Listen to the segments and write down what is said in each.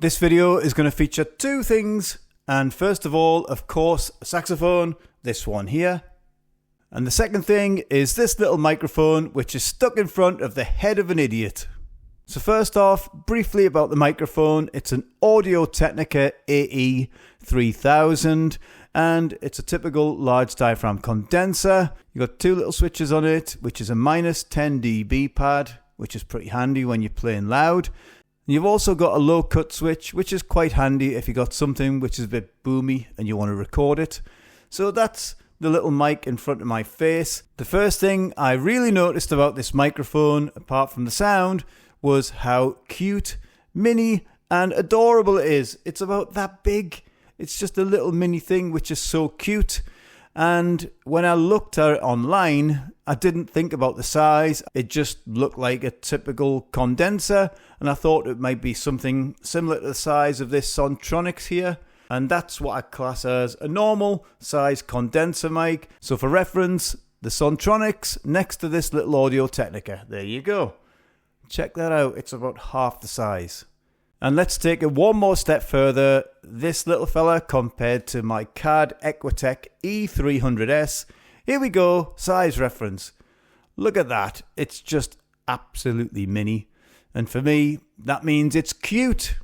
This video is going to feature two things, and first of all, of course, a saxophone, this one here. And the second thing is this little microphone which is stuck in front of the head of an idiot. So first off, briefly about the microphone, it's an Audio-Technica AE3000 and it's a typical large diaphragm condenser. You've got two little switches on it, which is a minus 10 dB pad, which is pretty handy when you're playing loud. And you've also got a low cut switch, which is quite handy if you've got something which is a bit boomy and you want to record it. So that's the little mic in front of my face. The first thing I really noticed about this microphone, apart from the sound, was how cute, mini and adorable it is. It's about that big. It's just a little mini thing which is so cute. And when I looked at it online, I didn't think about the size. It just looked like a typical condenser, and I thought it might be something similar to the size of this Sontronics here. And that's what I class as a normal size condenser mic. So for reference, the Sontronics next to this little Audio-Technica. There you go. Check that out. It's about half the size. And let's take it one more step further. This little fella compared to my CAD Equitech E300S. Here we go, size reference. Look at that. It's just absolutely mini. And for me, that means it's cute.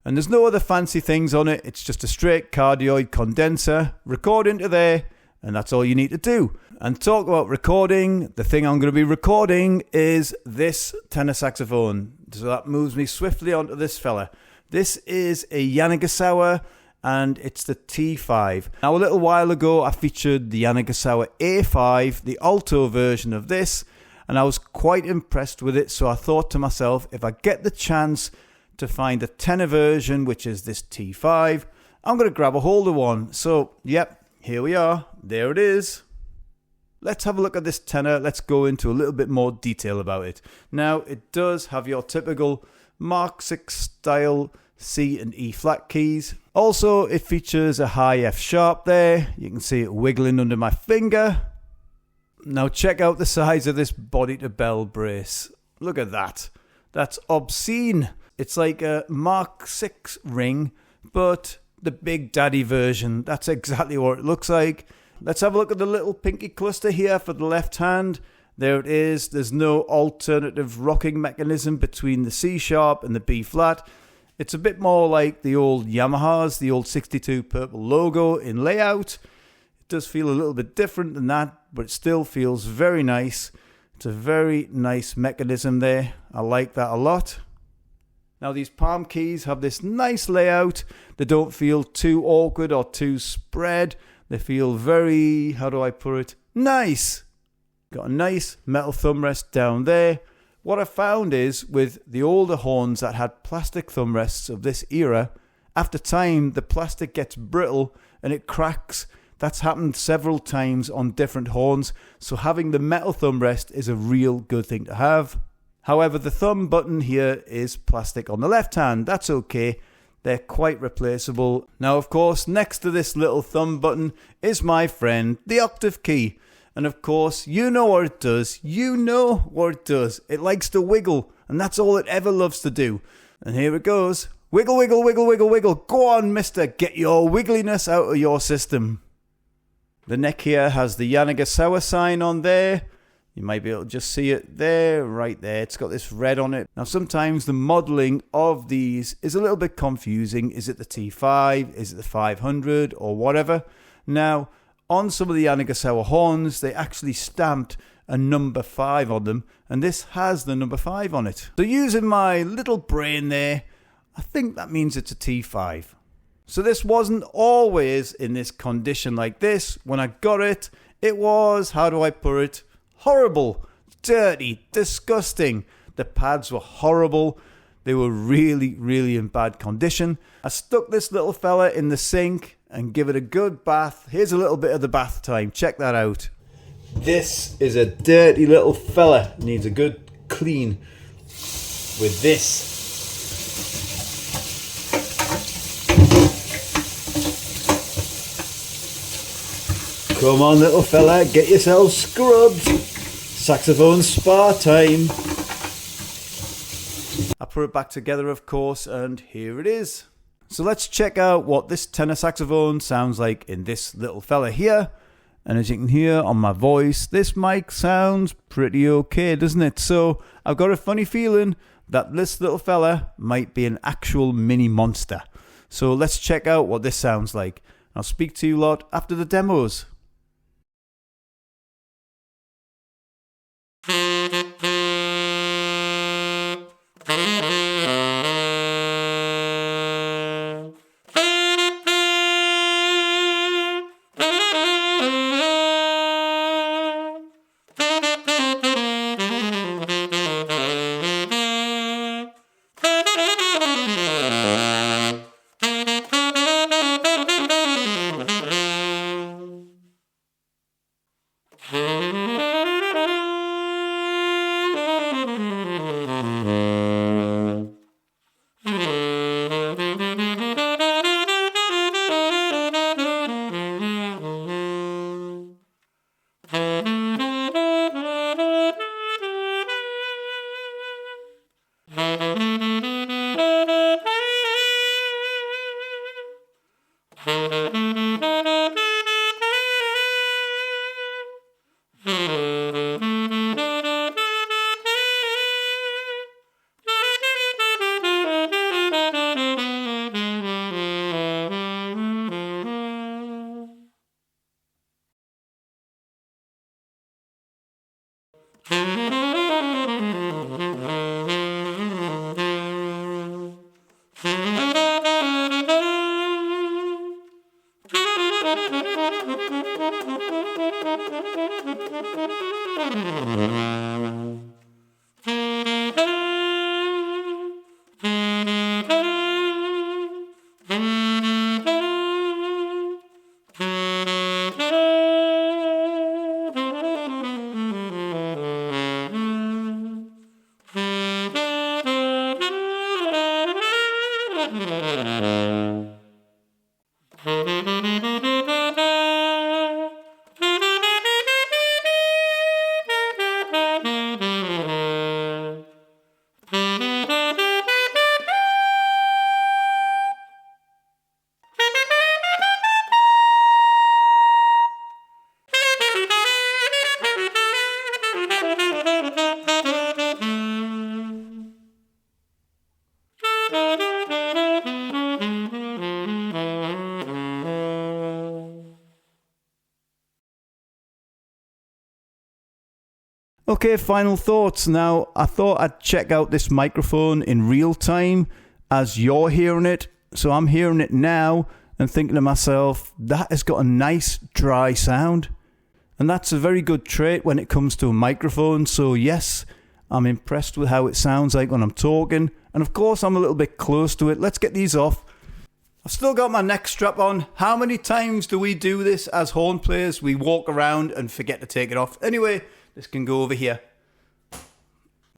And there's no other fancy things on it. It's just a straight cardioid condenser. Record into there, and that's all you need to do. And talk about recording, the thing I'm going to be recording is this tenor saxophone. So that moves me swiftly onto this fella. This is a Yanagisawa and it's the T5. Now a little while ago I featured the Yanagisawa A5, the alto version of this, and I was quite impressed with it. So I thought to myself, if I get the chance to find a tenor version, which is this T5, I'm going to grab a hold of one. So yep, here we are. There it is. Let's have a look at this tenor. Let's go into a little bit more detail about it. Now, it does have your typical Mark 6 style C and E flat keys. Also, it features a high F sharp there. You can see it wiggling under my finger. Now, check out the size of this body to bell brace. Look at that. That's obscene. It's like a Mark 6 ring, but the Big Daddy version. That's exactly what it looks like. Let's have a look at the little pinky cluster here for the left hand. There it is. There's no alternative rocking mechanism between the C sharp and the B flat. It's a bit more like the old Yamahas, the old 62 purple logo in layout. It does feel a little bit different than that, but it still feels very nice. It's a very nice mechanism there. I like that a lot. Now these palm keys have this nice layout. They don't feel too awkward or too spread. They feel very, how do I put it, nice. Got a nice metal thumb rest down there. What I found is with the older horns that had plastic thumb rests of this era, after time the plastic gets brittle and it cracks. That's happened several times on different horns. So having the metal thumb rest is a real good thing to have. However, the thumb button here is plastic on the left hand. That's okay. They're quite replaceable. Now, of course, next to this little thumb button is my friend, the octave key. And of course, you know what it does. You know what it does. It likes to wiggle, and that's all it ever loves to do. And here it goes. Wiggle, wiggle, wiggle, wiggle, wiggle. Go on, mister. Get your wiggliness out of your system. The neck here has the Yanagisawa sign on there. You might be able to just see it there, right there. It's got this red on it. Now, sometimes the modeling of these is a little bit confusing. Is it the T5? Is it the 500 or whatever? Now, on some of the Yanagisawa horns, they actually stamped a number 5 on them. And this has the number 5 on it. So using my little brain there, I think that means it's a T5. So this wasn't always in this condition like this. When I got it, it was, how do I put it? Horrible, dirty, disgusting. The pads were horrible. They were really, really in bad condition. I stuck this little fella in the sink and give it a good bath. Here's a little bit of the bath time. Check that out. This is a dirty little fella. Needs a good clean with this. Come on, little fella, get yourself scrubbed. Saxophone spa time. I put it back together, of course, and here it is. So let's check out what this tenor saxophone sounds like in this little fella here. And as you can hear on my voice, this mic sounds pretty okay, doesn't it? So I've got a funny feeling that this little fella might be an actual mini monster. So let's check out what this sounds like. I'll speak to you lot after the demos. Okay, final thoughts. Now, I thought I'd check out this microphone in real time as you're hearing it. So I'm hearing it now and thinking to myself, that has got a nice dry sound. And that's a very good trait when it comes to a microphone. So yes, I'm impressed with how it sounds like when I'm talking. And of course, I'm a little bit close to it. Let's get these off. I've still got my neck strap on. How many times do we do this as horn players? We walk around and forget to take it off. Anyway, this can go over here.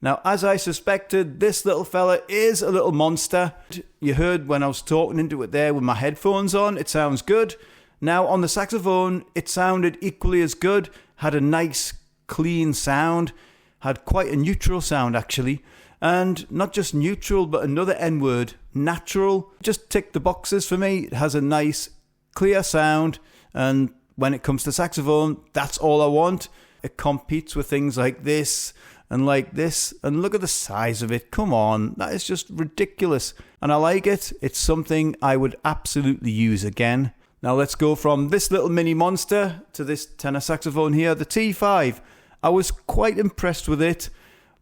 Now, as I suspected, this little fella is a little monster. You heard when I was talking into it there with my headphones on, it sounds good. Now, on the saxophone, it sounded equally as good, had a nice, clean sound, had quite a neutral sound, actually. And not just neutral, but another N word, natural. Just tick the boxes for me. It has a nice, clear sound. And when it comes to saxophone, that's all I want. It competes with things like this and like this. And look at the size of it. Come on. That is just ridiculous. And I like it. It's something I would absolutely use again. Now let's go from this little mini monster to this tenor saxophone here, the T5. I was quite impressed with it,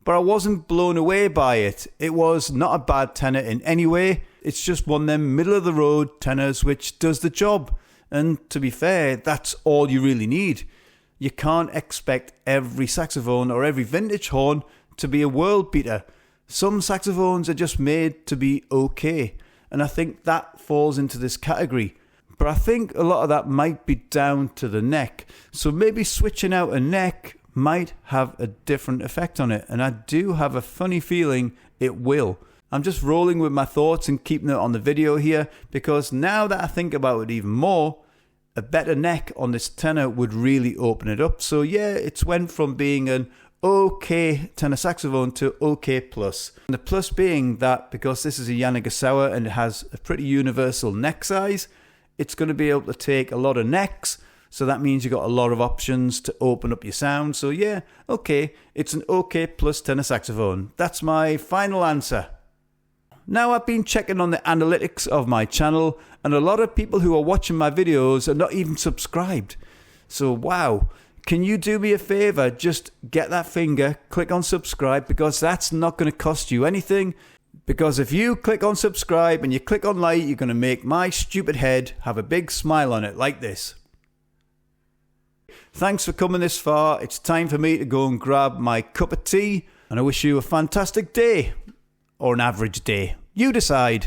but I wasn't blown away by it. It was not a bad tenor in any way. It's just one of them middle of the road tenors which does the job. And to be fair, that's all you really need. You can't expect every saxophone or every vintage horn to be a world beater. Some saxophones are just made to be okay. And I think that falls into this category. But I think a lot of that might be down to the neck. So maybe switching out a neck might have a different effect on it. And I do have a funny feeling it will. I'm just rolling with my thoughts and keeping it on the video here, because now that I think about it even more, a better neck on this tenor would really open it up. So yeah, it's went from being an OK tenor saxophone to OK plus. And the plus being that because this is a Yanagisawa and it has a pretty universal neck size, it's going to be able to take a lot of necks. So that means you've got a lot of options to open up your sound. So yeah, OK, it's an OK plus tenor saxophone. That's my final answer. Now I've been checking on the analytics of my channel and a lot of people who are watching my videos are not even subscribed. So wow, can you do me a favor? Just get that finger, click on subscribe because that's not going to cost you anything. Because if you click on subscribe and you click on like, you're going to make my stupid head have a big smile on it like this. Thanks for coming this far. It's time for me to go and grab my cup of tea and I wish you a fantastic day. Or an average day. You decide.